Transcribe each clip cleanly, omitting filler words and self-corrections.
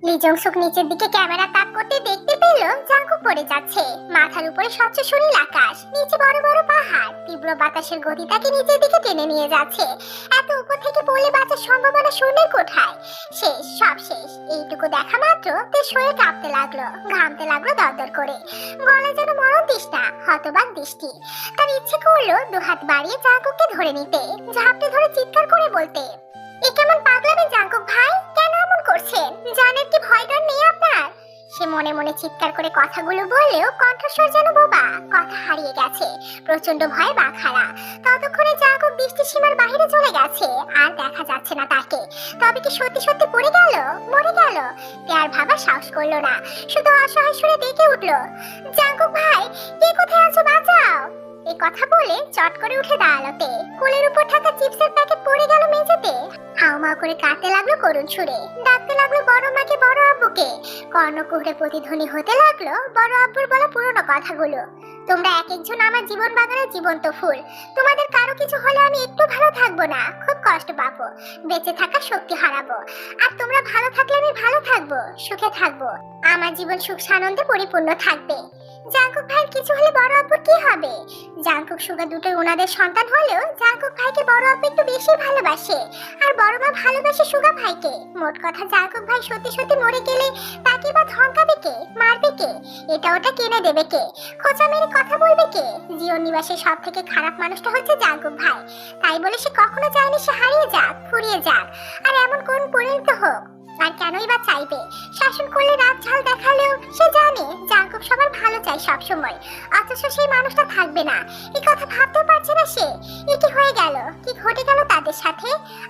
লিজংসুক নিচের দিকে ক্যামেরা তাক করতে দেখতে পেল জাঙ্কুক পড়ে যাচ্ছে। মাথার উপরে স্বচ্ছ সুনীল আকাশ, নিচে বড় বড় পাহাড়, তীব্র বাতাসের গতি তাকে নিচের দিকে টেনে নিয়ে যাচ্ছে। এত উপর থেকে পড়লে বাঁচার সম্ভাবনা শূন্যের কোঠায়। শেষ, সব শেষ। এইটুকু দেখা মাত্র তার শরীর কাঁপতে লাগলো, ঘামতে লাগলো দরদর করে। গলায় যেন মরণ তৃষ্ণা, হতবাক দৃষ্টি। তার ইচ্ছে করলো দুহাত বাড়িয়ে জাঙ্কুককে ধরে নিতে, ঝাপটে ধরে চিৎকার করে বলতে, এ কেমন পাগলামি জাঙ্কুক ভাই, কেন এমন করছেন? জানের কি ভয় ডর নেই আপনার? সে মনে মনে চিৎকার করে কথাগুলো বললেও কণ্ঠস্বর যেন বোবা, কথা হারিয়ে গেছে। প্রচন্ড ভয়ে বাঘারা। ততক্ষণে জাঙ্কুক দৃষ্টিসীমার বাইরে চলে গেছে, আর দেখা যাচ্ছে না তাকে। তবে কি সত্যি সত্যি পড়ে গেল, মরে গেল? আর ভাবার সাহস করলো না, শুধু অসহায় সুরে ডেকে উঠলো, জাঙ্কুক ভাই, কে কোথায় আছো, বাঁচাও। এই কথা বলে চট করে উঠে দাঁড়ালোতে কোলের উপর থাকা চিপসের প্যাকেট পড়ে গেল মেঝেতে। হাউমাউ করে কাঁদতে লাগলো করুণ সুরে, ডাকতে লাগলো বড় মাকে, বড় আব্বুকে। কর্ণকুহরে প্রতিধ্বনি হতে লাগলো বড় আব্বুর বলা পুরনো কথাগুলো। তোমরা এক একজন আমার জীবন বাগানের জীবন্ত ফুল। তোমাদের কারো কিছু হলে আমি একটু ভালো থাকবো না, খুব কষ্ট পাবো, বেঁচে থাকার শক্তি হারাবো। আর তোমরা ভালো থাকলে আমি ভালো থাকবো, সুখে থাকবো। আমার জীবন সুখ সানন্দে পরিপূর্ণ থাকবে। জাঙ্কুক ভাইয়ের কিছু হলে বড় আব্বুর কি হবে? জাঙ্কুক সুগা দুটোই ওনাদের সন্তান হলেও জাঙ্কুক ভাইকে বড় আব্বু একটু বেশি ভালোবাসে, আর বড় মা ভালোবাসে সুগা ভাইকে। মোট কথা, জাঙ্কুক ভাই সত্যি সত্যি মরে গেলে তাকে বা ধমকাবে কে, মারবে কে, এটা ওটা কিনে দেবে কে, খোঁচা মেরে কথা বলবে কে? জীবন নিবাসের সব থেকে খারাপ মানুষটা হচ্ছে জাঙ্কুক ভাই। তাই বলে সে কখনো চায়নি সে হারিয়ে যাক, ফুরিয়ে যাক, আর এমন কোন পরিণত হোক। আর কেনই বা চাইবে? শাসন করলে রাত ঝাল দেখালেও সে জানে জাঙ্কুক সবার ভালো চায় সব সময়, অথচ সেই মানুষটা থাকবে না। এই কথা ভাবতেও পারছে না সে। এ কি হয়ে গেল, কি ঘটে গেল তাদের সাথে?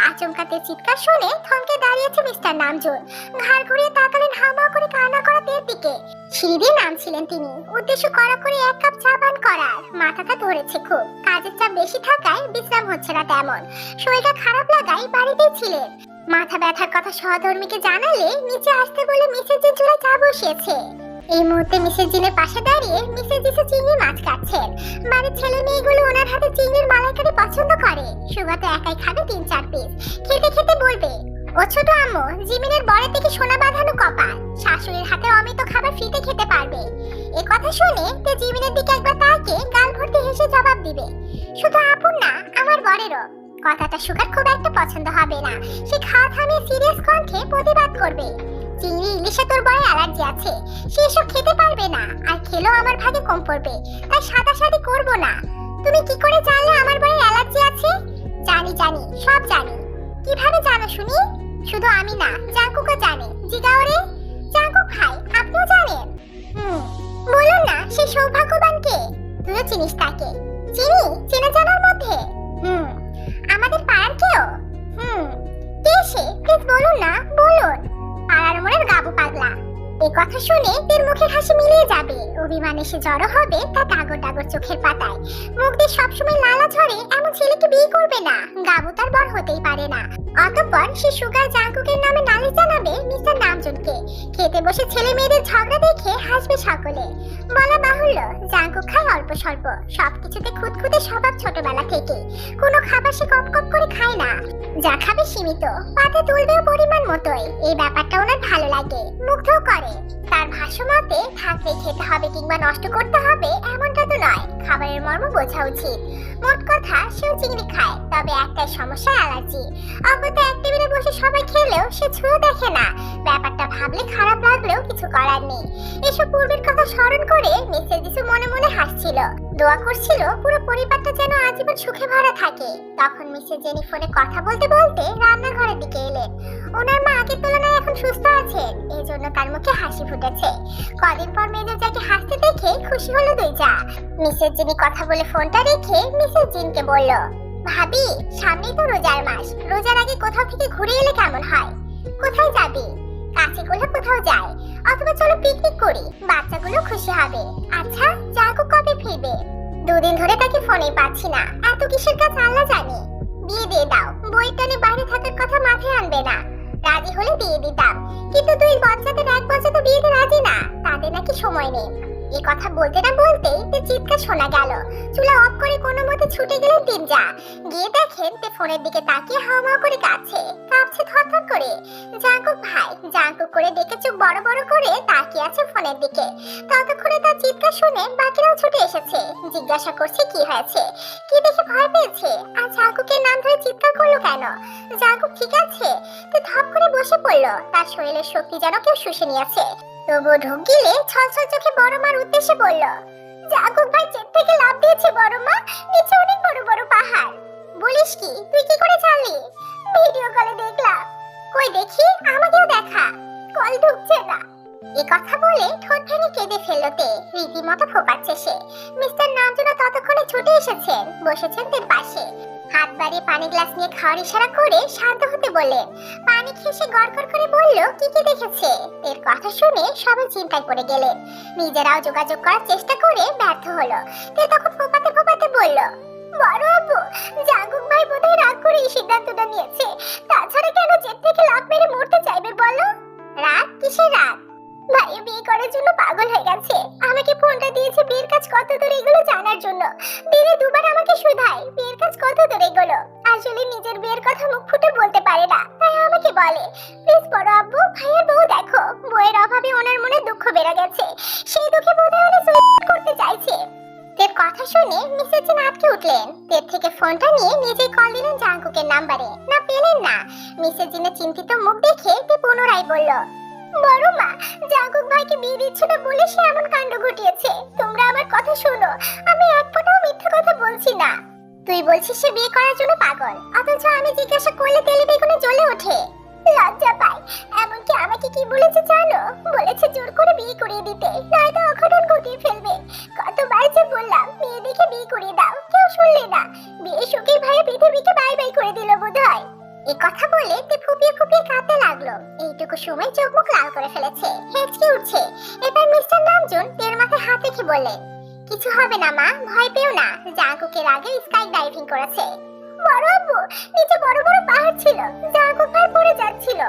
আচমকাতে চিৎকার শুনে থমকে দাঁড়িয়েছে মিস্টার নামজুন। ঘাড় ঘুরিয়ে তাকালেন হাওয়া করে কান্না করা তের দিকে। সিঁড়ি দিয়ে নামছিলেন তিনি, উদ্দেশ্য করা করে এক কাপ চা পান করার। মাথাটা ধরেছে খুব, কাজের চাপ বেশি থাকায় বিশ্রাম হচ্ছে না তেমন। শরীরটা খারাপ লাগায় বাড়িতেই ছিলেন। মাথা ব্যথার কথা সহধর্মীকে জানালে নিচে আসতে বলে মিসেস জিন চুলায় চা বসিয়েছে। এই মুহূর্তে মিসেস জিনের পাশে দাঁড়িয়ে মিসেস জিসে চিংড়ি মাছ কাটছেন। বাড়ির ছেলে মেয়েগুলো ওনার হাতে চিংড়ির মালাইকারি পছন্দ করে। সুগা তো একাই খাবে 3-4 পিস। খেতে খেতে বলবে, ও ছোট আম্মু, জিমিনের বরের থেকে সোনা বাঁধানো কপাল, শাশুড়ির হাতে অমৃত খাবার ফ্রিতে খেতে পারবে। এ কথা শুনে তে জিমিনের দিকে একবার তাকিয়ে গাল ভর্তি হেসে জবাব দিবে, শুধু আপুর না, আমার বরেরও। কথাটা সুগার খুব একটা পছন্দ হবে না। সে খাওয়া থামিয়ে সিরিয়াস কণ্ঠে প্রতিবাদ করবে, চিংড়ি ইলিশে তোর বড় অ্যালার্জি আছে, সে এসব খেতে পারবে না, আর খেলেও আমার ভাগে কম পড়বে, তাই সাদাসাদি করবো না। তুমি কি করে জানলে আমার বড় অ্যালার্জি আছে? জানি জানি, সব জানি। কিভাবে জানো শুনি? শুধু আমি না, জাঙ্কুকও জানে। জিগাওরে, জাঙ্কুক ভাই, আপনিও জানেন? বলুন না, সে সৌভাগ্যবান কে? তুইও চিনিস তাকে? চিনি, চেনা জানার মধ্যে? আমাদের পাড়ার কেউ? কে সে? প্লিজ বলুন না, বলুন। পাড়ার মোড়ের গাবু পাগলা। এই কথা শুনে তের মুখের হাসি মিলিয়ে যাবে। অভিমানে সে জড়ো হবে তার ডাগর ডাগর চোখের পাতায়। মুখ দিয়ে সবসময় লালা ঝরে এমন ছেলেকে বিয়ে করবে না। গাবু তার বর হতেই পারে না। অতঃপর সে সুগার জাঙ্কুকের নামে নালিশ জানাবে মিস্টার নামজুনকে। খেতে বসে ছেলে মেয়েদের ঝগড়া দেখে হাসবে সকলে। বলা বাহুল্য, জাঙ্কুক খায় অল্প স্বল্প, সবকিছুতে খুঁতখুঁতে স্বভাব ছোটবেলা থেকে। কোনো খাবার সে কপ কপ করে খায় না, যা খাবে সীমিত, পাতে তুলবেও পরিমাণ মতোই। এই ব্যাপারটা ওনার ভালো লাগে, মুগ্ধও করে। তার ভাষ্য মতে থাকলে খেতে হবে কিংবা নষ্ট করতে হবে এমনটা তো নয়, খাবারের মর্ম বোঝা উচিত। মোট কথা, সেও চিংড়ি খায়, তবে একটাই সমস্যা, অ্যালার্জি। অগত্যা এক টেবিলে বসে সবাই খেলেও সে ছুঁয়েও দেখে না। ব্যাপারটা ভাবলে খারাপ লাগলেও কিছু করার নেই। এসব পূর্বের কথা স্মরণ করে মিসেস জিসু মনে মনে হাসছিল, দোয়া করছিল পুরো পরিবারটা যেন আজীবন সুখে ভরা থাকে। তখন মিসেস জেনি ফোনে কথা বলতে বলতে রান্নাঘরের দিকে এলেন। ওনার মা আগের তুলনায় এখন সুস্থ আছেন, এই জন্য তার মুখে হাসি ফুটেছে। কদিন পর মেজাজাকে হাসতে দেখে খুশি হলো দুই যা। মিসেস জেনি কথা বলে ফোনটা রেখে মিসেস জিনকে বলল, ভাবি, সামনেই তো রোজার মাস, রোজার আগে কোথাও থেকে ঘুরে এলে কেমন হয়? কোথায় যাবি? কাছে কোলে কোথাও যায়, অথবা চলো পিকনিক করি, বাচ্চাগুলো খুশি হবে। আচ্ছা, জাঙ্কুক কবে ফিরবে? 2 দিন ধরে তাকে ফোনে পাচ্ছি না, এত কিসের কাজ আল্লাহ জানে। বিয়ে দিয়ে দাও, বইয়ের টানে বাইরে থাকার কথা মাথায় আনবে না। রাজি হলে বিয়ে দিতাম, কিন্তু 2 বজ্জাতের 1 বজ্জা তো বিয়েতে রাজি না, তাদের নাকি সময় নেই। এই কথা বলতে না বলতেই তে চিৎকার শোনা গেল। চুলা অফ করে কোনো মতে ছুটে গেলেন তিনজা। গিয়ে দেখেন তে ফোনের দিকে তাকিয়ে হাওয়া করে কাঁপছে থরথর করে। জাঙ্কুক ভাই জাঙ্কুক করে ডেকে চোখ বড় বড় করে তাকিয়ে আছে ফোনের দিকে। ততক্ষণে তার চিৎকার শুনে বাকিরাও ছুটে এসেছে, জিজ্ঞাসা করছে কি হয়েছে, কি দেখে ভয় পেয়েছে, আর জাঙ্কুকের নাম ধরে চিৎকার করলো কেন। জাঙ্কুক ঠিক আছে? তে ধপ করে বসে পড়লো। তার শরীরের শক্তি যেন কেউ শুষে নিয়েছে। তবুও ঢোক গিলে ছলছল চোখে বড় মার উদ্দেশ্যে বলল, জাঙ্কুক ভাই জেট থেকে লাফ দিয়েছে বড় মা, নিচে অনেক বড় বড় পাহাড়। বলিস কি? তুই কি করে জানলি? ভিডিও কলে দেখলাম। কই দেখি, আমাকেও দেখা। কল ঢুকছে না। এই কথা বলে ঠোঁট ভেঙে কেঁদে ফেললো তে। রীতিমতো ফোপাচ্ছে সে। মিস্টার নামজনা ততক্ষণে ছুটে এসেছেন, বসেছেন তের পাশে। হাত বাড়িয়ে পানি গ্লাস নিয়ে খাওয়ার ইশারা করে শান্ত হতে বললেন। পানি খেয়ে সে গড়গড় করে বলল কি কি দেখেছে। এর কথা শুনে সবাই চিন্তায় পড়ে গেলেন। নিজেরাও যোগাযোগ করার চেষ্টা করে ব্যর্থ হলো। তে তখন ফোপাতে ফোপাতে বলল, বড় আব্বু, জাঙ্কুক ভাই বোধহয় রাগ করে এই সিদ্ধান্তটা নিয়েছে। তাছাড়া কেন জেট থেকে লাফ মেরে মরতে চাইবে বলো? রাগ? কিসের রাগ? ভাই বিয়ে করার জন্য পাগল হয়ে গেছে। আমাকে ফোনটা দিয়েছে বিয়ের কাজ কত দূর এগুলো জানার জন্য। দিনে দুবার আমাকে শুধায় বিয়ের কাজ কত দূর এগুলো। আসলে নিজের বিয়ের কথা মুখ ফুটে বলতে পারে না, তাই আমাকে বলে, প্লিজ বড় আব্বু, ভাইয়ের বউ দেখো। বউয়ের অভাবে ওনার মনে দুঃখ বেড়ে গেছে। সেই দুঃখে বোধহয় উনি সুইসাইড করতে চাইছে। তের কথা শুনে মিসেস জিন আটকে উঠলেন। তের থেকে ফোনটা নিয়ে নিজেই কল দিলেন জাঙ্কুকের নাম্বারে। না পেলেন না। মিসেস জিনের চিন্তিত মুখ দেখে তে পুনরায় বলল, বড় মা, জাঙ্কুক ভাইকে বিয়ে দিচ্ছে না বলে সে এমন কাণ্ড ঘটিয়েছে। তোমরা আমার কথা শোনো, আমি এক ফোঁটাও মিথ্যা কথা বলছি না। তুই বলছিস সে বিয়ে করার জন্য পাগল, অথচ আমি জিজ্ঞাসা করলে তেলে বেগুনে জ্বলে ওঠে। লজ্জা পাই। এমনকি আমাকে কি বলেছে জানো? বলেছে জোর করে বিয়ে করিয়ে দিতে, নয়তো অঘটন ঘটিয়ে ফেলবে। কতবার যে বললাম মেয়ে দেখে বিয়ে করিয়ে দাও, কেউ শুনলে না। বিয়ে সুখে ভাইয়া পৃথিবীকে বাই বাই করে দিল বোধহয়। এই কথা বলে তে ফুপিয়ে ফুপিয়ে কাঁদতে লাগলো। এইটুকু সময় চোখ মুখ লাল করে ফেলেছে, হেঁচকে উঠছে। এবার মিস্টার নামজুন তের মাথায় হাত রেখে বললেন, কিছু হবে না মা, ভয় পেও না। জাঙ্কুকের আগে স্কাই ডাইভিং করেছে। বড় আব্বু, নিচে বড় বড় পাহাড় ছিল, জাঙ্কুক ভাই পড়ে যাচ্ছিল।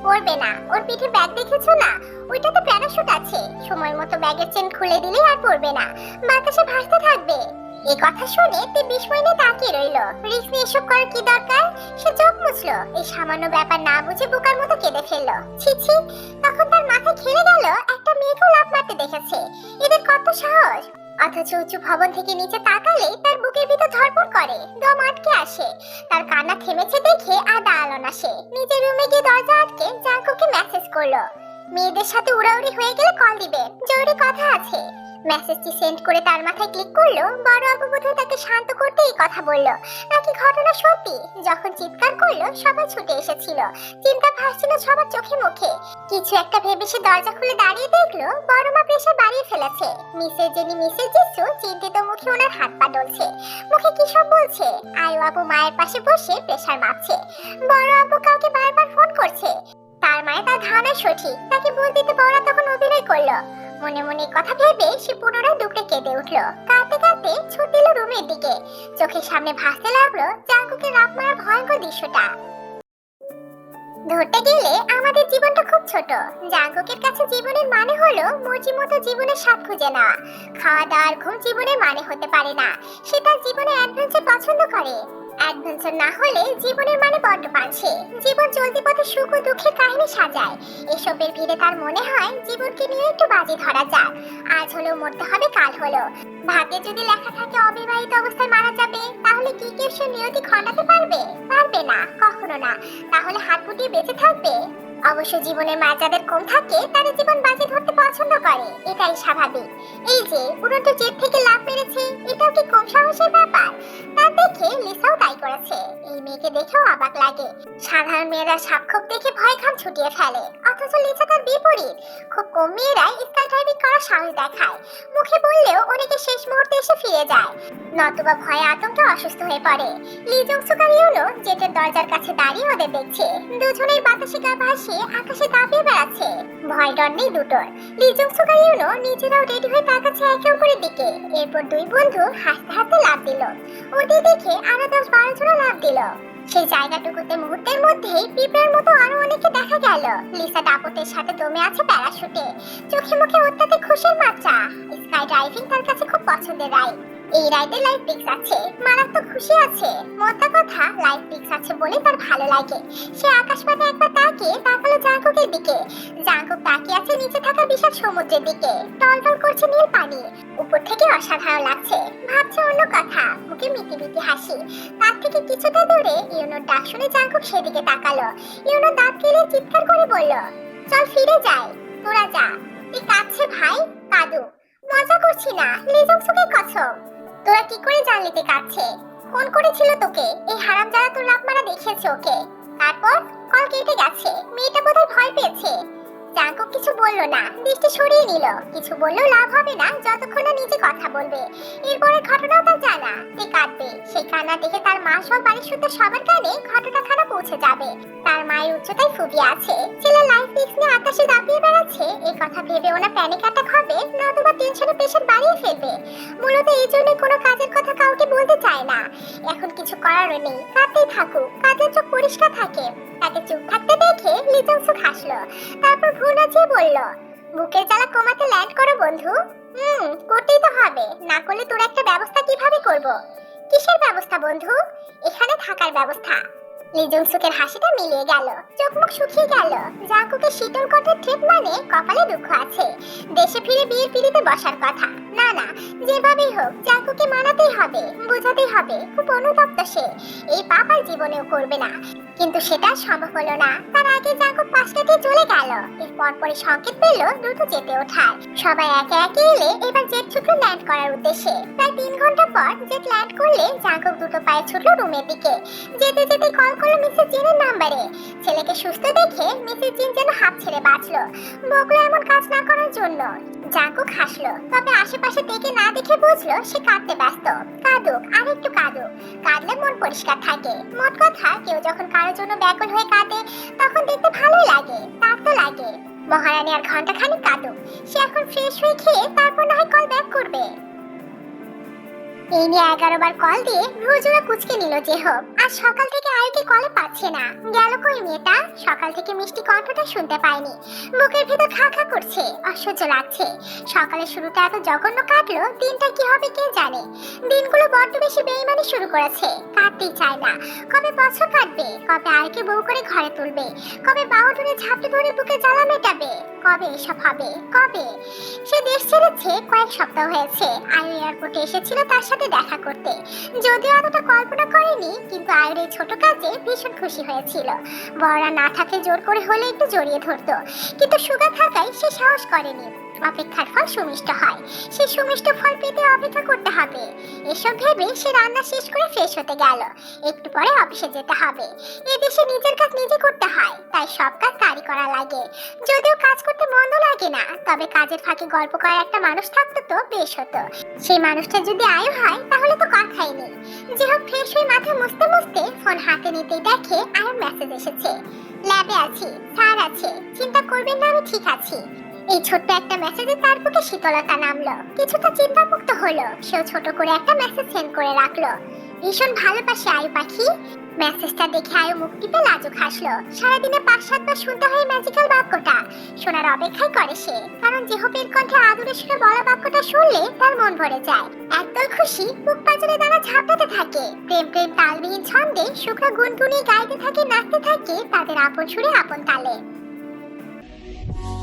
পড়বে না, ওর পিঠে ব্যাগ দেখেছো না? ওইটাতে প্যারাশুট আছে। সময় মতো ব্যাগের চেন খুলে দিলে আর পড়বে না, বাতাসে ভাসতে থাকবে। এই কথা শুনে তে বিস্ময় নিয়ে তাকিয়ে রইল। রিস্ক নিয়ে এসব করার কি দরকার? সে চোখ মুছলো। এই সামান্য ব্যাপার না বুঝে বোকার মতো কেঁদে ফেললো। ছি ছি। তখন তার মাথায় খেলে গেল একটা মেয়েকেও লাফ মারতে দেখেছে। এদের কত সাহস! অথচ উঁচু ভবন থেকে নিচে তাকালে তার বুকের ভিতর ধড়ফড় করে, দম আটকে আসে। তার কান্না থেমেছে দেখে আর দাঁড়ালো না সে। নিজের রুমে গিয়ে দরজা আটকে জাঙ্কুককে মেসেজ করলো, মেয়েদের সাথে উড়াউড়ি হয়ে গেলে কল দিবেন, জরুরি কথা আছে। মেসেজটি সেন্ড করে তার মাথায় ক্লিক করলো। বড় আব্বু বোধহয় তাকে শান্ত করতে এই কথা বললো, নাকি ঘটনা সত্যি। যখন চিৎকার করলো সবাই ছুটে এসেছিল। চিন্তা ভাসছিল সবার চোখে মুখে। কিছু একটা ভেবে সে দরজা খুলে দাঁড়িয়ে দেখলো বড় মা প্রেসার বাড়িয়ে ফেলেছে। মিসেস জেনি মিসেস জিসু চিন্তিত মুখে ওনার হাত পা ডলছে। মুখে কি সব বলছে। আয়ু আপু মায়ের পাশে বসে প্রেসার মাপছে। বড় আপু কাউকে বারবার ফোন করছে। তার মানে তার ধারণা সঠিক। তাকে বল দিতে বড় তখন অভিনয় করলো। মনে মনে কথা ভেবে সে পুনরায় দুঃখে কেঁদে উঠলো। কাঁদতে কাঁদতে ছুট দিল রুমের দিকে। চোখের সামনে ভাসতে লাগলো জাঙ্কুকের রাত মারা ভয়ঙ্কর দৃশ্যটা। ধরতে গেলে আমাদের জীবনটা খুব ছোট। জাঙ্কুকের কাছে জীবনের মানে হলো মর্জি মতো জীবনের স্বাদ খুঁজে নেওয়া। খাওয়া দাওয়ার ঘুম জীবনের মানে হতে পারে না। সে তার জীবনে অ্যাডভেঞ্চার পছন্দ করে। অ্যাডভেঞ্চার না হলে জীবনের মানে বড্ড পাচ্ছে। জীবন চলতি পথে সুখ ও দুঃখের কাহিনী সাজায়। এসবের ভিড়ে তার মনে হয় জীবনকে নিয়ে একটু বাজি ধরা যাক। আজ হলো মরতে হবে, কাল হলো। ভাগ্যে যদি লেখা থাকে অবিবাহিত অবস্থায় মারা যাবে, তাহলে কি কেউ সে নিয়তি খণ্ডাতে পারবে? পারবে না, কখনো না। তাহলে হাত গুটিয়ে বেঁচে থাকবে। অবশ্য জীবনের মায়া যাদের কম থাকে তারা জীবন বাজি ধরতে পছন্দ করে, এটাই স্বাভাবিক। এই যে উড়ন্ত জেট থেকে লাফ মেরেছে, এটাও কি কম সাহসের ব্যাপার? তা দেখে লিসাও তাই করেছে। এই মেয়েকে দেখেও অবাক লাগে। সাধারণ মেয়েরা সাপখোপ দেখে ভয় খাম ছুটিয়ে ফেলে, অথচ লিসা তার বিপরীত। খুব কম মেয়েরাই স্কাই ড্রাইভিং করার সাহস দেখায়। মুখে বললেও অনেকে শেষ মুহূর্তে এসে ফিরে যায়, নতুবা ভয়ে আতঙ্কে অসুস্থ হয়ে পড়ে। লি জংসুক আর ইউনো জেটের দরজার কাছে দাঁড়িয়ে ওদের দেখছে। দুজনেই বাতাসে গা ভাসিয়ে আকাশে দাপিয়ে বেড়াচ্ছে। ভয় ডর নেই দুটোর। লি জংসুক আর ইউনো নিজেরাও রেডি হয়ে তাকাচ্ছে একে অপরের দিকে। এরপর দুই বন্ধু হাসতে হাসতে লাফ দিল। ওদের দেখে আরো 10-12 জন লাফ দিল। সেই জায়গাটুকুতে মুহূর্তের মধ্যেই পিঁপড়ার মতো আরো অনেকে দেখা গেল। লিসা দাপটের সাথে দমে আছে প্যারাশুটে, চোখে মুখে অত্যাধিক খুশির মাত্রা। স্কাই ড্রাইভিং তার কাছে খুব পছন্দের রাইড। এই রাইডে লাইভ পিক্স আছে, মারাত্মক খুশি আছে। মোদ্দা কথা, লাইভ পিক্স আছে বলে তার ভালো লাগে। সে আকাশপথে একবার তাকালো জাঙ্কুকের দিকে। জাঙ্কুক তাকিয়ে আছে নিচে থাকা বিশাল সমুদ্রের দিকে। টলটল করছে নীল পানি, উপর থেকে অসাধারণ লাগছে। ভাবছে অন্য কথা, মুখে মিটি হাসি। তার থেকে কিছুটা দূরে ইউনোর ডাক শুনে জাঙ্কুক সেদিকে তাকালো। ইউনো দাঁত কেলিয়ে চিৎকার করে বলল, চল ফিরে যাই, তোরা যা। তুই কাঁদছে ভাই? কাঁদু, মজা করছি না, লিজংসুকের কসম। তোরা কি করে জানলি তে কাঁদছে? ফোন করেছিল তোকে, এই হারামজাদা তোর রাত মারা দেখিয়েছে ওকে। তারপর কল কেটে গেছে, মেয়েটা বোধহয় ভয় পেয়েছে। জাঙ্কুক কিছু বললো না, দৃষ্টি সরিয়ে নিল। কিছু বললেও লাভ হবে না যতক্ষণ না নিজে কথা বলবে। এরপরে ঘটনাও তার জানা, তে কাঁদবে। সেই কান্না দেখে তার মা সব বাড়ির শুদ্ধ সবার কানে ঘটনা খারাপ পৌঁছে যাবে। তার মায়ের উচ্চতায় ফুবিয়ে আছে, ছেলে লাইফ রিস্ক নিয়ে আকাশে দাপিয়ে বেড়াচ্ছে। এই কথা ভেবে ওনার প্যানিক অ্যাটাক হবে, নতুবা টেনশনে প্রেশার বাড়িয়ে ফেলবে। মূলত এই জন্য কোনো কাজের কথা কাউকে বলতে চায় না। এখন কিছু করারও নেই, কাঁদতেই থাকুক, কাজের চোখ পরিষ্কার থাকে। তাকে চুপ থাকতে দেখে লিজংসুক হাসলো, তারপর ভুল নাচিয়ে বলল, বুকের জ্বালা কমাতে ল্যান্ড করো বন্ধু। করতেই তো হবে, না করলে তোর একটা ব্যবস্থা কিভাবে করব? কিসের ব্যবস্থা বন্ধু? এখানে থাকার ব্যবস্থা। লিজংসুকের হাসিটা মিলিয়ে গেল, চোখ মুখ শুকিয়ে গেল। জাঙ্কুকের শীতল কণ্ঠের ট্রিপ মানে কপালে দুঃখ আছে। দেশে ফিরে বিয়ের পিড়িতে বসার কথা। না না, যেভাবেই হোক জাঙ্কুকে মানাতেই হবে, বোঝাতেই হবে। খুব অনুতপ্ত সে, এই পাপ আর জীবনেও করবে না। কিন্তু সেটা সম্ভব হলো না। তার আগে জাঙ্কুক পাশ কাটিয়ে চলে গেল। এরপর পরে সংকেত পেল দ্রুত যেতে ওঠার। সবাই একে একে এলে এবার জেট ছুটলো ল্যান্ড করার উদ্দেশ্যে। প্রায় 3 ঘন্টা পর জেট ল্যান্ড করলে জাঙ্কুক দ্রুত পায়ে ছুটলো রুমের দিকে। যেতে যেতে কল করলো মিসেস জিনের নাম্বারে। ছেলেকে সুস্থ দেখে মিসেস জিন যেন হাত ছেড়ে বাঁচলো, বকলো এমন কাজ না করার জন্য। জাঙ্কুক হাসলো, তবে আশেপাশে দেখে না দেখে বুঝলো সে কাঁদতে ব্যস্ত। কাঁদুক, আর একটু কাঁদুক, কাঁদলে মন পরিষ্কার থাকে। মোট কথা, কেউ যখন কারোর জন্য ব্যাকুল হয়ে কাঁদে তখন দেখতে ভালোই লাগে, তার তো লাগে। মহারানী আর ঘন্টাখানিক কাঁদুক, সে এখন ফ্রেশ হয়ে খেয়ে তারপর না হয় কল ব্যাক করবে। এই নিয়ে 11 বার কল দিয়ে রোজোরা কুচকে নিল যে হোক। আর সকাল থেকে আয়ুকে কলে পাচ্ছে না। গেল কই মেয়েটা? সকাল থেকে মিষ্টি কণ্ঠটা শুনতে পায়নি। বুকের ভেতর খা খা করছে, অসহ্য লাগছে। সকালের শুরুটা এত জঘন্য কাটলো, দিনটা কি হবে কে জানে। দিনগুলো বড্ড বেশি বেইমানি শুরু করেছে, কাটতেই চায় না। কবে বছর কাটবে, কবে আয়ুকে বউ করে ঘরে তুলবে, কবে বাহুডুরে ঝাপটে ধরে বুকে জ্বালা মেটাবে, কবে এসব হবে, কবে? সে দেশ ছেড়েছে কয়েক সপ্তাহ হয়েছে। আয়ু এয়ারপোর্টে এসেছিল তার সাথে দেখা করতে। যদিও এতটা কল্পনা করেনি, কিন্তু আয়ুর এই ছোট কাজে ভীষণ খুশি হয়েছিল। বড়রা না থাকলে জোর করে হলে একটু জড়িয়ে ধরতো, কিন্তু সুগার থাকায় সে সাহস করেনি। অপেক্ষার ফল সুমিষ্ট হয়, সে সুমিষ্ট ফল পেতে অপেক্ষা করতে হবে। এসব ভেবে সে রান্না শেষ করে ফ্রেশ হতে গেল। একটু পরে অফিসে যেতে হবে। এদেশে নিজের কাজ নিজে করতে হয়, তাই সব কাজ তারই করা লাগে। যদিও কাজ করতে মন্দ লাগে না, তবে কাজের ফাঁকে গল্প করার একটা মানুষ থাকতো তো বেশ হতো। সেই মানুষটা যদি আয়ু হয় তাহলে তো কথাই নেই। যে হোক, ফ্রেশ হয়ে মাথা মুছতে মুছতে ফোন হাতে নিতেই দেখে আয়ুর মেসেজ এসেছে। ল্যাবে আছি, স্যার আছে, চিন্তা করবেন না, আমি ঠিক আছি। এই ছোট্ট একটা মেসেজে তার বুকে শীতলতা নামলো। কিছুটা চিন্তামুক্ত হলো। সেও ছোট করে একটা মেসেজ সেন্ড করে রাখলো, ভীষণ ভালোবাসি আয়ু পাখি। মেসেজটা দেখে আয়ু মুখ টিপে লাজুক হাসলো। সারাদিনে 5-7 বার শুনতে হয় ম্যাজিক্যাল বাক্যটা। শোনার অপেক্ষাই করে সে, কারণ জেহপের কণ্ঠে আদুরে সুরে বলা বাক্যটা শুনলে তার মন ভরে যায়। একদল খুশি বুক পাজরে দানা ঝাপটাতে থাকে। প্রেম প্রেম তালবিহীন ছন্দে শুকনো গুনগুনিয়ে গাইতে থাকে, নাচতে থাকে তাদের আপন সুরে আপন তালে।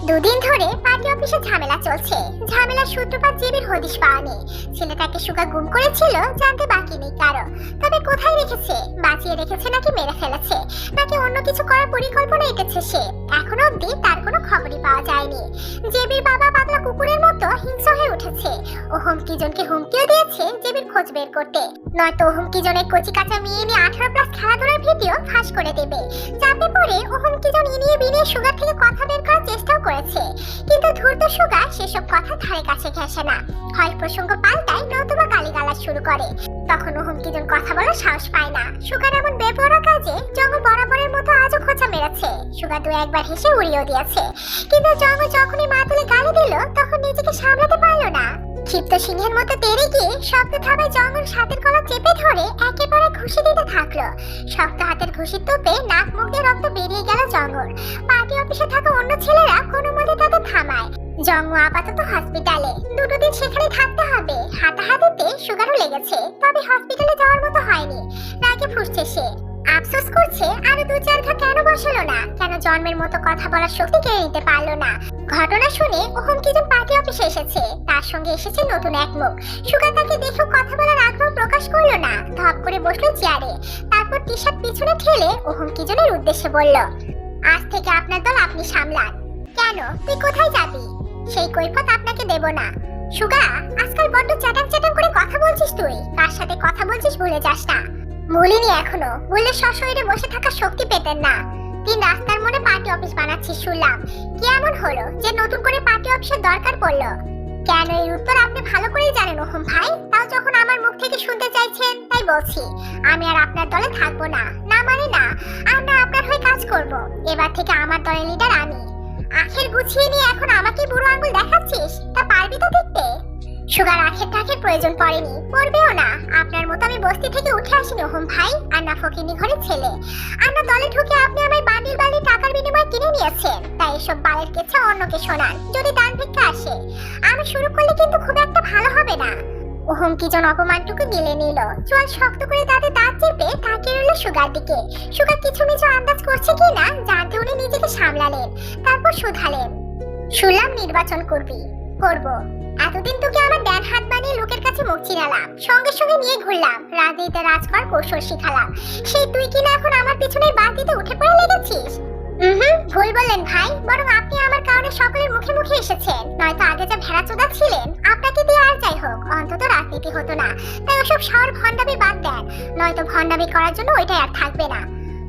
2 দিন ধরে পার্টি অফিসে ঝামেলা চলছে। ঝামেলার সূত্রপাত জেবির হদিশ পাওয়া নেই। ছেলেটাকে সুগা গুম করেছিল জানতে বাকি নেই কারো। তবে কোথায় রেখেছে, বাঁচিয়ে রেখেছে নাকি মেরে ফেলেছে, নাকি অন্য কিছু করার পরিকল্পনা এঁকেছে সে, এখনো অব্দি তার কোনো খবরই পাওয়া যায়নি। জেবির বাবা পাগলা কুকুরের মতো হিংস্র হয়ে উঠেছে। ও হুমকিজনকে হুমকিও দিয়েছে জেবির খোঁজ বের করতে, নয়তো হুমকিজনের কচি কাঁচা মেয়ে নিয়ে 18+ খেলাধুলার ভিডিও ফাঁস করে দেবে। চাপে পড়ে ও হুমকিজন ইনিয়ে বিনিয়ে সুগার থেকে কথা বের করার চেষ্টাও করেছে, কিন্তু ধূর্ত সুগা সেসব কথা ধারে কাছে ঘেঁষে না। হয় প্রসঙ্গ পাল্টায়, নতুবা গালিগালাজ শুরু করে। তখন ও হুমকিজন কথা বলার সাহস পায় না। সুগার এমন বেপরোয়া কাজে জঙ্গল বরাবরের মতো আজও খোঁচা মেরেছে। সুগা 2-1 হেসে উড়িয়েও দিয়েছে, কিন্তু জঙ্গল যখনই মা তুলে গালি দিল তখন নিজেকে সামলাতে পারলো না। ক্ষিপ্ত সিংহের মতো তেড়ে গিয়ে শক্ত থাবায় জঙ্গল সাথের কলা চেপে ধরে একেবারে ঘুষি দিতে থাকলো। শক্ত হাতের ঘুষির তোপে নাক মুখ দিয়ে রক্ত বেরিয়ে গেল জঙ্গল। পার্টি অফিসে থাকা অন্য ছেলেরা কোনো মতে তাদের থামায়। জঙ্গু আপাতত হসপিটালে, 2 দিন সেখানে থাকতে হবে। হাঁটাহাঁটিতে সুগারও লেগেছে, তবে হসপিটালে যাওয়ার মতো হয়নি। রাগে ফুঁসছে সে, আফসোস করছে আরো 2-4 ঘা কেন বসালো না, কেন জন্মের মতো কথা বলার শক্তি কেড়ে নিতে পারলো না। ঘটনা শুনে ওহম কিজন পার্টি অফিসে এসেছে, তার সঙ্গে এসেছে নতুন এক মুখ। সুগা তাকে দেখেও কথা বলার আগ্রহ প্রকাশ করলো না, ধপ করে বসলো চেয়ারে। তারপর টি শার্ট পিছনে ঠেলে ওহম কিজনের উদ্দেশ্যে বলল, আজ থেকে আপনার দল আপনি সামলান। কেন, তুই কোথায় যাবি? সেই কৈফত আপনাকে দেব না। সুগা, আজকাল বড্ড চ্যাটাং চ্যাটাং করে কথা বলছিস তুই। কার সাথে কথা বলছিস ভুলে যাস না। ভুলিনি এখনো, বললে সশরীরে বসে থাকার শক্তি পেতেন না। 3 রাস্তার মোড়ে পার্টি অফিস বানাচ্ছিস শুনলাম। কি এমন হলো যে নতুন করে পার্টি অফিসের দরকার পড়লো? কেন, এর উত্তর আপনি ভালো করেই জানেন ওহম ভাই। তাও যখন আমার মুখ থেকে শুনতে চাইছেন তাই বলছি, আমি আর আপনার দলে থাকবো না। না মানে না, আমরা আপনার হয়ে কাজ করব। এবার থেকে আমার দলের লিডার আমি। আখের গুছিয়ে নিয়ে এখন আমাকে বুড়ো আঙ্গুল দেখাচ্ছিস, তা পারবি তো দেখতে? সুগার আখের টাখের প্রয়োজন পড়েনি, পড়বেও না। আপনার মতো আমি বস্তি থেকে উঠে আসিনি ওহম ভাই, আর না ফকিনি ঘরের ছেলে। আমরা দলে ঢুকে আপনি আমায় বান্ডিল বান্ডিল টাকার বিনিময়ে কিনে নিয়েছেন, তাই এসব বালের কেচ্ছা অন্যকে শোনান। যদি দান ভিক্ষা আসে, আমি শুরু করলে কিন্তু খুব একটা ভালো হবে না। ওহম কিজন অপমানটুকু গিলে নিল, চোয়াল শক্ত করে তাদের দাঁত চেপে তাকিয়ে রইল সুগার দিকে। সুগার কিছু মিছু আন্দাজ করছে কিনা জানতে উনি নিজেকে সামলালেন, তারপর শুধালেন, শুনলাম নির্বাচন করবি। করব। এতদিন তোকে আমার ডান হাত বানিয়ে লোকের কাছে মুখ চিনালাম, সঙ্গে সঙ্গে নিয়ে ঘুরলাম, রাজনীতিতে রাজ করার কৌশল শিখালাম। সেই তুই কিনা এখন আমার পিছনে বাদ দিতে উঠে পড়ে লেগেছিস? ভুল বললেন ভাই, বরং আপনি আমার কারণে সকলের মুখে মুখে এসেছেন। নয়তো আগে যা ভেড়াচোদা ছিলেন, আপনাকে দিয়ে আর যাই হোক অন্তত রাজনীতি হতো না। তাই ওসব শহর ভণ্ডামি বাদ দেন, নয়তো ভণ্ডামি করার জন্য ওইটাই আর থাকবে না।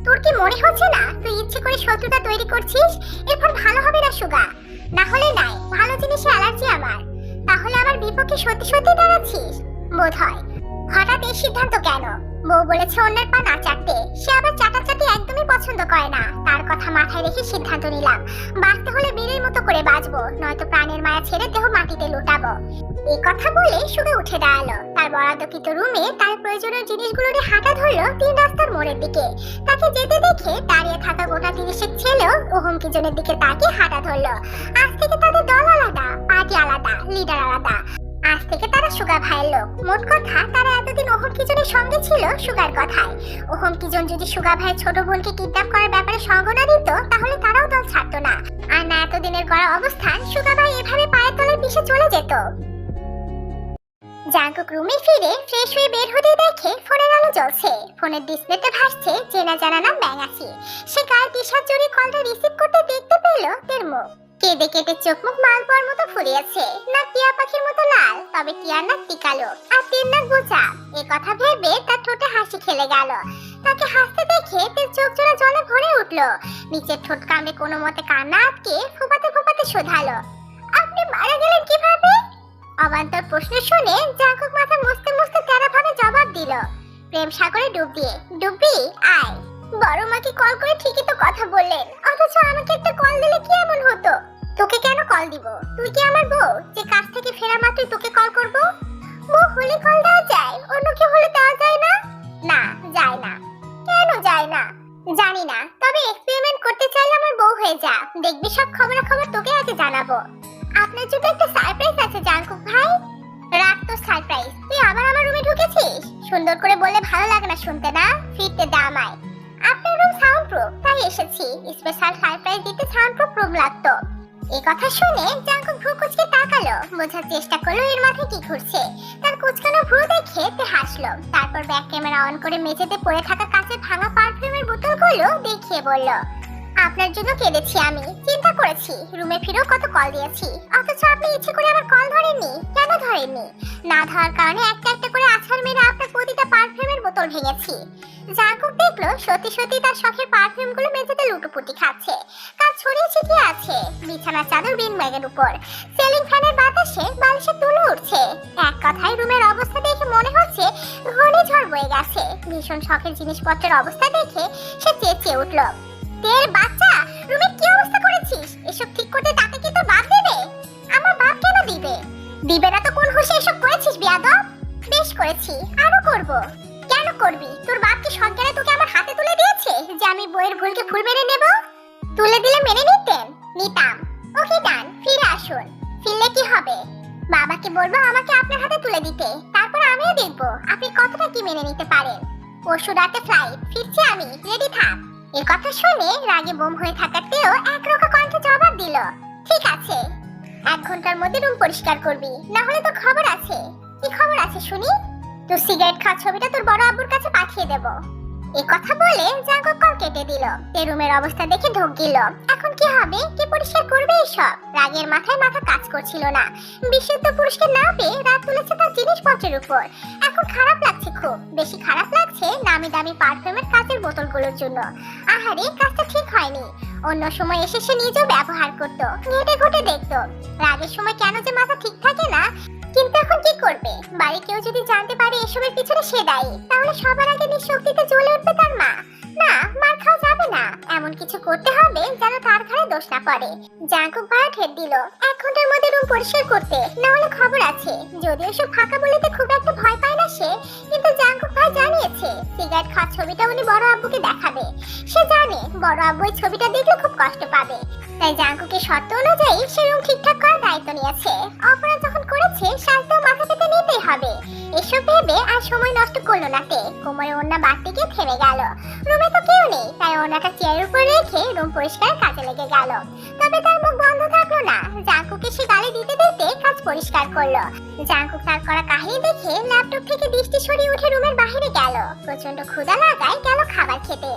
তোর কি মনে হচ্ছে না তুই ইচ্ছে করে শত্রুতা তৈরি করছিস? এরপর ভালো হবে না সুগা। না হলে নাই, ভালো জিনিসে অ্যালার্জি আমার। তাহলে আমার বিপক্ষে সত্যি সত্যি দাঁড়াচ্ছিস বোধ হয়। হঠাৎ এই সিদ্ধান্ত কেন? বউ বলেছে অন্যের পা না চাটতে, সে আবার চাটাচাটি একদমই পছন্দ করে না। তার কথা মাথায় রেখে সিদ্ধান্ত নিলাম, বাঁচতে হলে বীরের মতো করে বাঁচবো, নয়তো প্রাণের মায়া ছেড়ে দেহ মাটিতে লুটাবো। এই কথা বলে সুগা উঠে দাঁড়ালো। তার বরাদ্দকৃত রুমে তার প্রয়োজনীয় জিনিসগুলো নিয়ে হাঁটা ধরলো 3 রাস্তার মোড়ের দিকে। তাকে যেতে দেখে দাঁড়িয়ে থাকা গোটা 30 ছেলেও ওহম কিজনের দিকে তাকিয়ে হাঁটা ধরলো। আজ থেকে তাদের দল আলাদা, পার্টি আলাদা, লিডার আলাদা। আজ থেকে তারা সুগা ভাইয়ের লোক। মোট কথা, তারা এতদিন ওহম কিজনের সঙ্গে ছিল সুগার কথায়। ওহম কিজন যদি সুগা ভাইয়ের ছোট বোনকে কিডন্যাপ করার ব্যাপারে সঙ্গ না দিত, তাহলে তারাও দল ছাড়তো না। আর না এতদিনের গড়া অবস্থান সুগা ভাই এভাবে পায়ের তলার পিছে চলে যেত। জাঙ্কুক রুমে ফিরে ফ্রেশ হয়ে বের হতে দেখে ফোনের আলো জ্বলছে। ফোনের ডিসপ্লেতে ভাসছে চেনা জানা নাম ব্যাঙাচি। সে গায়ে টি-শার্ট জড়িয়ে কলটা রিসিভ করতে দেখতে পেল তের মুখ। কেঁদে কেটে চোখ মুখ মালপোয়ার মতো ফুলিয়েছে, না টিয়া পাখির মতো লাল, তবে টিয়ার নাক টিকালো আর তের নাক বোচা। এ কথা ভেবে তার ঠোঁটে হাসি খেলে গেল। তাকে হাসতে দেখে তের চোখ জোড়া জলে ভরে উঠলো। নিচের ঠোঁট কামড়ে কোনো মতে কান্না আটকে ফোপাতে ফোপাতে শোধালো, আপনি মারা গেলেন কিভাবে? অবান্তর প্রশ্ন শুনে জাঙ্কুক মাথা মুছতে মুছতে তেরাভাবে জবাব দিল, প্রেম সাগরে ডুব দিয়ে। ডুববি? আয়। বড় মাকে কল করে ঠিকই তো কথা বললেন, অথচ আমাকে একটা কল দিলে কি এমন হতো? তোকে কেন কল দিব? তুই কি আমার বউ যে কাজ থেকে ফেরা মাত্রই তোকে কল করব? বউ হলে কল দেওয়া যায়, অন্য কেউ হলে দেওয়া যায় না? না, যায় না। কেন যায় না? জানি না, তবে এক্সপেরিমেন্ট করতে চাইলে আমার বউ হয়ে যা, দেখবি সব খবরাখবর তোকে আগে জানাবো। আপনার জন্য একটা সারপ্রাইজ আছে জাঙ্কুক ভাই। রাখ তো সারপ্রাইজ, তুই আবার আমার রুমে ঢুকেছিস? সুন্দর করে বললে ভালো লাগে না শুনতে, না? ফিরতে দে আমায়। আপনার রুম সাউন্ড প্রুফ, তাই এসেছি। স্পেশাল সারপ্রাইজ দিতে সাউন্ড প্রুফ রুম লাগতো। এই কথা শুনে জাঙ্কুক ভ্রু কুচকে তাকালো, বোঝার চেষ্টা করলো এর মাথায় কি ঘুরছে। তার কুচকানো ভ্রু দেখে তে হাসলো। তারপর ব্যাক ক্যামেরা অন করে মেঝেতে পড়ে থাকা কাঁচের ভাঙা পারফিউমের বোতলগুলো দেখিয়ে বলল, আপনার জন্য কেঁদেছি আমি, চিন্তা করেছি, রুমে ফিরেও কত কল দিয়েছি, অথচ আপনি ইচ্ছে করে আমার কল ধরেননি। কেন ধরেননি? না ধরার কারণে একটা একটা করে আছাড় মেরে আপনার প্রতিটা পারফিউমের বোতল ভেঙেছি। জাঙ্কুক দেখলো সত্যি সত্যি তার শখের পারফিউমগুলো মেঝেতে লুটোপুটি খাচ্ছে। কাজ ছড়িয়ে ছিটিয়ে আছে বিছানার চাদর বিন ব্যাগের উপর, সিলিং ফ্যানের বাতাসে বালিশে তুলে উঠছে। এক কথায় রুমের অবস্থা দেখে মনে হচ্ছে ঘূর্ণিঝড় বয়ে গেছে। ভীষণ শখের জিনিসপত্রের অবস্থা দেখে সে চেঁচিয়ে উঠল, তের বাচ্চা, রুমে কি অবস্থা করেছিস? এসব ঠিক করতে তাকে কি তোর বাপ দেবে? আমার বাপ কেন দিবে? দিবে না তো কোন হুঁশে করব। কেন করবি? তোর বাপ কি সজ্ঞানে তোকে আমার হাতে তুলে দিয়েছে যে আমি বইয়ের ভুলকে ফুল মেনে নেব? তুলে দিলে মেনে নিতাম। ওকে ডান, ফিরে আসুন। ফিরলে কি হবে? বাবাকে বলবো আমাকে আপনার হাতে তুলে দিতে, তারপর আমিও দেখবো আপনি কতটা কি মেনে নিতে পারেন। পরশু রাতে ফ্লাইট, ফিরছি আমি, রেডি থাক। এ কথা শুনে রাগে বোম হয়ে থাকাতেও একরোখা কণ্ঠে জবাব দিল, ঠিক আছে, 1 ঘন্টার মধ্যে রুম পরিষ্কার করবি, না হলে তো খবর আছে। কি খবর আছে শুনি? তোর সিগারেট খাওয়ার ছবিটা তোর বড় আব্বুর কাছে পাঠিয়ে দেব। এই কথা বলে জাঙ্কুক কল কেটে দিল। তে রুমের অবস্থা দেখে ঢোক গেল। এখন কি হবে? কে পরিষ্কার করবে এসব? রাগের মাথায় মাথা কাজ করছিল না। বিশুদ্ধ পুরুষকে না পেয়ে রাত তুলেছে তার জিনিসপত্রের উপর। এখন খারাপ লাগছে, খুব বেশি খারাপ লাগছে নামি দামি পারফিউমের কাচের বোতলগুলোর জন্য। আহারে, কাজটা ঠিক হয়নি। অন্য সময় এসে সে নিজেও ব্যবহার করতো, ঘেটে ঘুটে দেখতো। রাগের সময় কেন যে মাথা ঠিক থাকে না, কিন্তু এখন কি করবে? বাড়ি কেউ যদি জানতে পারে এসবের পিছনে সে দায়ী, তাহলে সবার আগে নিঃশক্তিতে জ্বলে উঠবে তার মা। না, মার খাওয়া যাবে না। এমন কিছু করতে হবে যেন তার ঘরে দোষ না পড়ে। জাঙ্কুক ভাড়া ঠেট দিল 1 ঘন্টার মধ্যে রুম পরিষ্কার করতে, না হলে খবর আছে। যদিও সব ফাঁকা বলেতে খুব একটা ভয় পায় না সে, কিন্তু জাঙ্কুক ভাই জানিয়েছে সিগারেট খাওয়ার ছবিটা উনি বড় আব্বুকে দেখাবে। সে জানে বড় আব্বু এই ছবিটা দেখলে খুব কষ্ট পাবে, তাই জাঙ্কুকের শর্ত অনুযায়ী সে রুম ঠিকঠাক করার দায়িত্ব নিয়েছে। অপরাধ যখন করেছে শাস্তিও মাথা পেতে নিতেই হবে। এসব ভেবে আর সময় নষ্ট করলো না তে। কোমরে ওড়না বাড়তে গিয়ে থেমে গেল। রুমে তো কেউ নেই, তাই ওড়নাটা চেয়ারের উপর রেখে রুম পরিষ্কার কাজে লেগে গেল। তবে তার মুখ বন্ধ থাকলো না। জাঙ্কুকে সে গালি দিতে দিতে কাজ পরিষ্কার করলো। জাঙ্কুক তার করা কাহিনী দেখে ল্যাপটপ থেকে দৃষ্টি সরিয়ে উঠে রুমের বাইরে গেল। প্রচন্ড ক্ষুধা লাগায় গেল খাবার খেতে।